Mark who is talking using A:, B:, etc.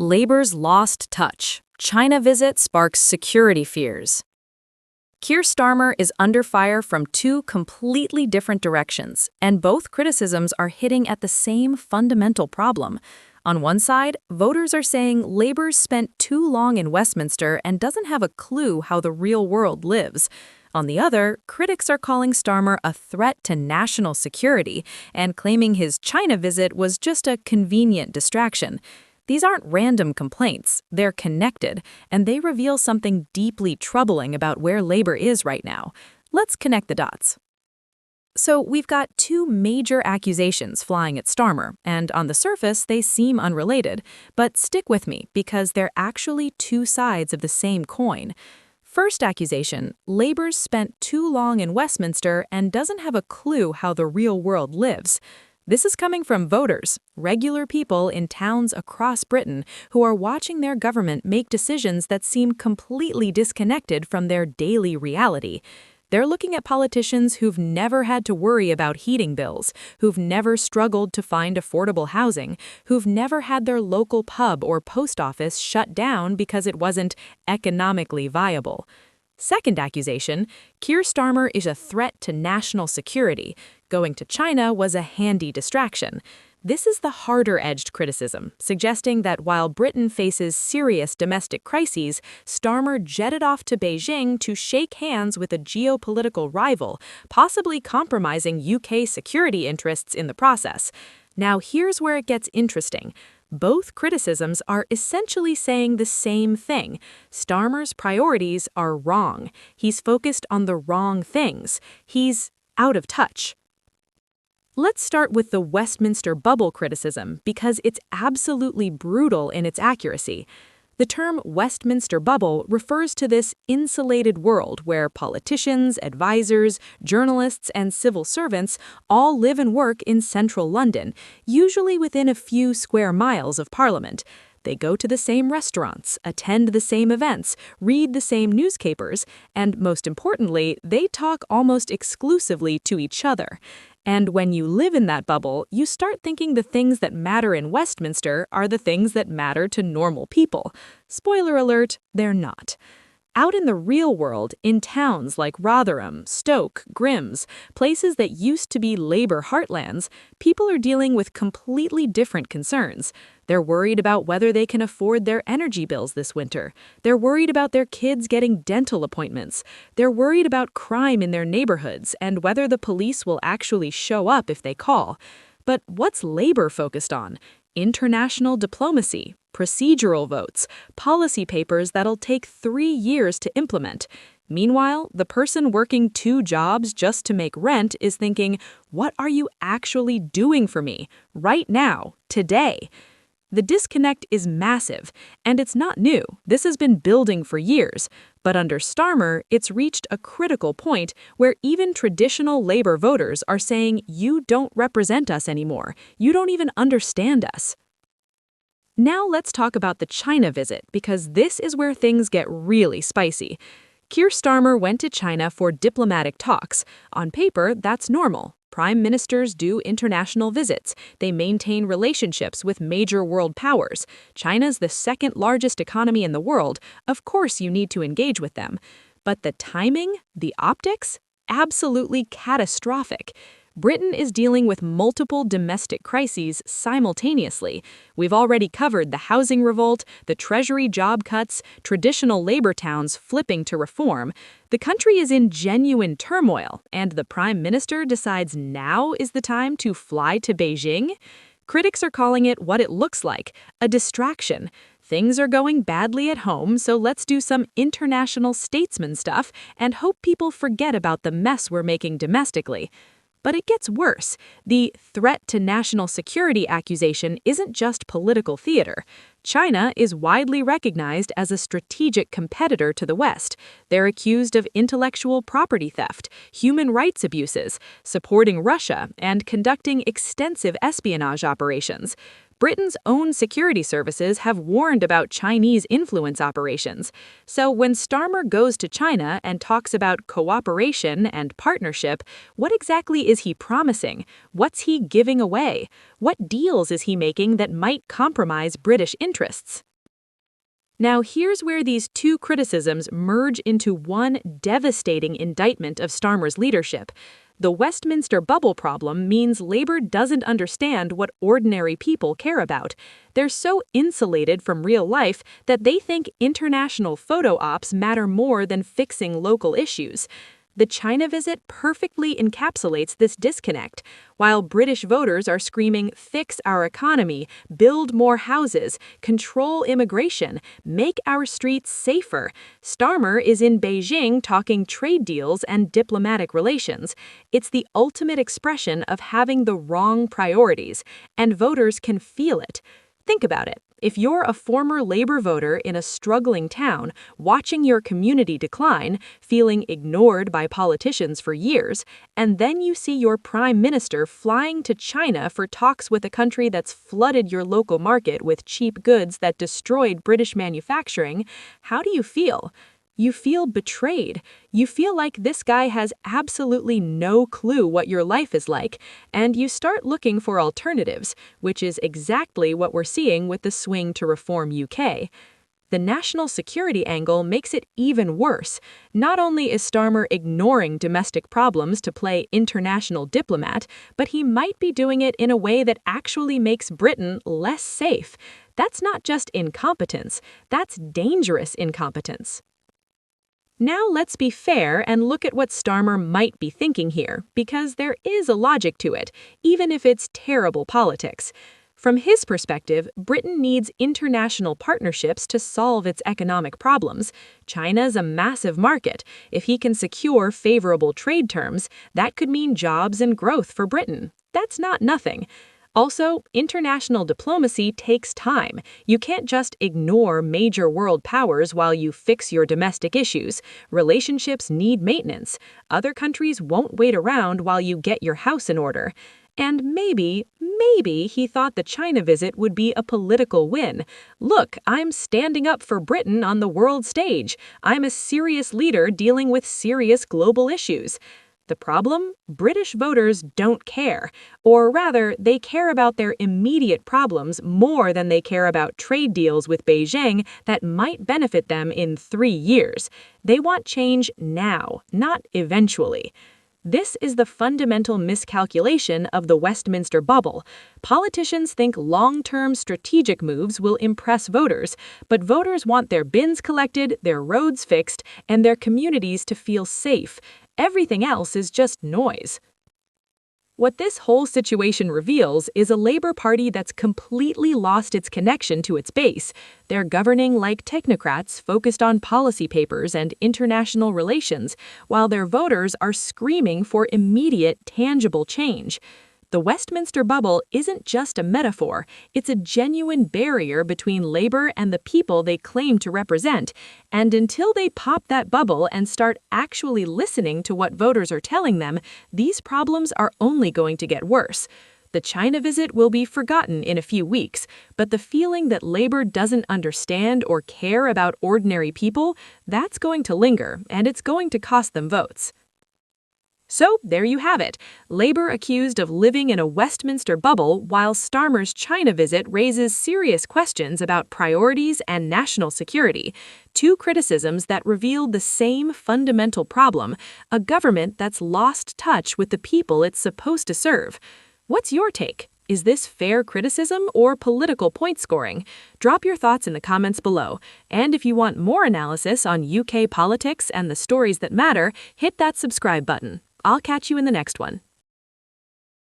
A: Labor's lost touch. China visit sparks security fears. Keir Starmer is under fire from two completely different directions, and both criticisms are hitting at the same fundamental problem. On one side, voters are saying Labor's spent too long in Westminster and doesn't have a clue how the real world lives. On the other, critics are calling Starmer a threat to national security and claiming his China visit was just a convenient distraction. These aren't random complaints, they're connected, and they reveal something deeply troubling about where Labor is right now. Let's connect the dots. So we've got two major accusations flying at Starmer, and on the surface they seem unrelated, but stick with me because they're actually two sides of the same coin. First accusation, Labor's spent too long in Westminster and doesn't have a clue how the real world lives. This is coming from voters, regular people in towns across Britain who are watching their government make decisions that seem completely disconnected from their daily reality. They're looking at politicians who've never had to worry about heating bills, who've never struggled to find affordable housing, who've never had their local pub or post office shut down because it wasn't economically viable. Second accusation, Keir Starmer is a threat to national security. Going to China was a handy distraction. This is the harder-edged criticism, suggesting that while Britain faces serious domestic crises, Starmer jetted off to Beijing to shake hands with a geopolitical rival, possibly compromising UK security interests in the process. Now here's where it gets interesting. Both criticisms are essentially saying the same thing. Starmer's priorities are wrong. He's focused on the wrong things. He's out of touch. Let's start with the Westminster bubble criticism because it's absolutely brutal in its accuracy. The term Westminster bubble refers to this insulated world where politicians, advisors, journalists, and civil servants all live and work in central London, usually within a few square miles of Parliament. They go to the same restaurants, attend the same events, read the same newspapers, and most importantly, they talk almost exclusively to each other. And when you live in that bubble, you start thinking the things that matter in Westminster are the things that matter to normal people. Spoiler alert, they're not. Out in the real world, in towns like Rotherham, Stoke, Grimms, places that used to be Labour heartlands, people are dealing with completely different concerns. They're worried about whether they can afford their energy bills this winter. They're worried about their kids getting dental appointments. They're worried about crime in their neighborhoods and whether the police will actually show up if they call. But what's Labour focused on? International diplomacy, procedural votes, policy papers that'll take 3 years to implement. Meanwhile, the person working 2 jobs just to make rent is thinking, what are you actually doing for me, right now, today? The disconnect is massive, and it's not new. This has been building for years. But under Starmer, it's reached a critical point where even traditional Labour voters are saying, you don't represent us anymore. You don't even understand us. Now let's talk about the China visit, because this is where things get really spicy. Keir Starmer went to China for diplomatic talks. On paper, that's normal. Prime ministers do international visits. They maintain relationships with major world powers. China's the second largest economy in the world. Of course you need to engage with them. But the timing, the optics, absolutely catastrophic. Britain is dealing with multiple domestic crises simultaneously. We've already covered the housing revolt, the Treasury job cuts, traditional Labour towns flipping to reform. The country is in genuine turmoil, and the Prime Minister decides now is the time to fly to Beijing? Critics are calling it what it looks like, a distraction. Things are going badly at home, so let's do some international statesman stuff and hope people forget about the mess we're making domestically. But it gets worse. The threat to national security accusation isn't just political theater. China is widely recognized as a strategic competitor to the West. They're accused of intellectual property theft, human rights abuses, supporting Russia, and conducting extensive espionage operations. Britain's own security services have warned about Chinese influence operations. So when Starmer goes to China and talks about cooperation and partnership, what exactly is he promising? What's he giving away? What deals is he making that might compromise British interests? Now, here's where these two criticisms merge into one devastating indictment of Starmer's leadership. The Westminster bubble problem means Labor doesn't understand what ordinary people care about. They're so insulated from real life that they think international photo ops matter more than fixing local issues. The China visit perfectly encapsulates this disconnect. While British voters are screaming, "Fix our economy, build more houses, control immigration, make our streets safer," Starmer is in Beijing talking trade deals and diplomatic relations. It's the ultimate expression of having the wrong priorities, and voters can feel it. Think about it. If you're a former Labor voter in a struggling town, watching your community decline, feeling ignored by politicians for years, and then you see your prime minister flying to China for talks with a country that's flooded your local market with cheap goods that destroyed British manufacturing, how do you feel? You feel betrayed. You feel like this guy has absolutely no clue what your life is like, and you start looking for alternatives, which is exactly what we're seeing with the swing to reform UK. The national security angle makes it even worse. Not only is Starmer ignoring domestic problems to play international diplomat, but he might be doing it in a way that actually makes Britain less safe. That's not just incompetence, that's dangerous incompetence. Now let's be fair and look at what Starmer might be thinking here, because there is a logic to it, even if it's terrible politics. From his perspective, Britain needs international partnerships to solve its economic problems. China's a massive market. If he can secure favorable trade terms, that could mean jobs and growth for Britain. That's not nothing. Also, international diplomacy takes time. You can't just ignore major world powers while you fix your domestic issues. Relationships need maintenance. Other countries won't wait around while you get your house in order. And maybe he thought the China visit would be a political win. Look, I'm standing up for Britain on the world stage. I'm a serious leader dealing with serious global issues. The problem? British voters don't care. Or rather, they care about their immediate problems more than they care about trade deals with Beijing that might benefit them in 3 years. They want change now, not eventually. This is the fundamental miscalculation of the Westminster bubble. Politicians think long-term strategic moves will impress voters, but voters want their bins collected, their roads fixed, and their communities to feel safe. Everything else is just noise. What this whole situation reveals is a Labour Party that's completely lost its connection to its base. They're governing like technocrats focused on policy papers and international relations, while their voters are screaming for immediate, tangible change. The Westminster bubble isn't just a metaphor, it's a genuine barrier between Labour and the people they claim to represent. And until they pop that bubble and start actually listening to what voters are telling them, these problems are only going to get worse. The China visit will be forgotten in a few weeks, but the feeling that Labour doesn't understand or care about ordinary people, that's going to linger, and it's going to cost them votes. So there you have it. Labour accused of living in a Westminster bubble, while Starmer's China visit raises serious questions about priorities and national security. Two criticisms that reveal the same fundamental problem, a government that's lost touch with the people it's supposed to serve. What's your take? Is this fair criticism or political point scoring? Drop your thoughts in the comments below. And if you want more analysis on UK politics and the stories that matter, hit that subscribe button. I'll catch you in the next one.